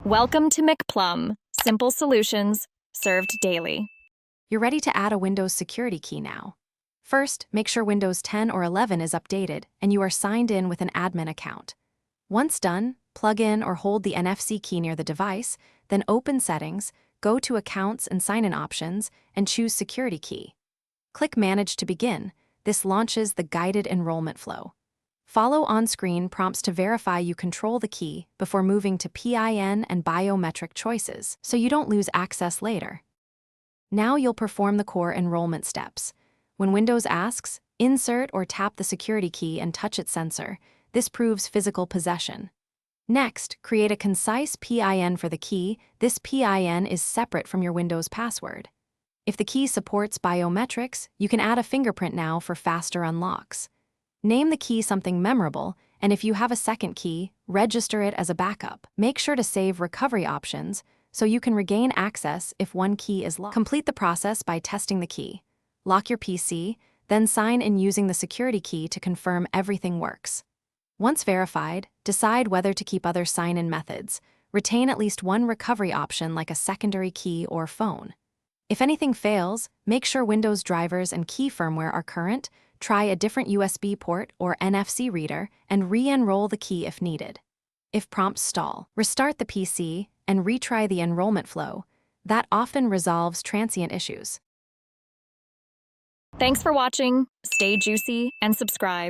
Welcome to McPlum, simple solutions served daily. You're ready to add a Windows security key now. First, make sure Windows 10 or 11 is updated and you are signed in with an admin account. Once done, plug in or hold the NFC key near the device, then open Settings, go to Accounts and Sign-in Options, and choose Security Key. Click Manage to begin. This launches the guided enrollment flow. Follow on-screen prompts to verify you control the key before moving to PIN and biometric choices, so you don't lose access later. Now you'll perform the core enrollment steps. When Windows asks, insert or tap the security key and touch its sensor. This proves physical possession. Next, create a concise PIN for the key. This PIN is separate from your Windows password. If the key supports biometrics, you can add a fingerprint now for faster unlocks. Name the key something memorable, and if you have a second key, register it as a backup. Make sure to save recovery options so you can regain access if one key is lost. Complete the process by testing the key. Lock your PC, then sign in using the security key to confirm everything works. Once verified, decide whether to keep other sign-in methods. Retain at least one recovery option like a secondary key or phone. If anything fails, make sure Windows drivers and key firmware are current, try a different USB port or NFC reader, and re-enroll the key if needed. If prompts stall, restart the PC and retry the enrollment flow. That often resolves transient issues. Thanks for watching. Stay juicy and subscribe.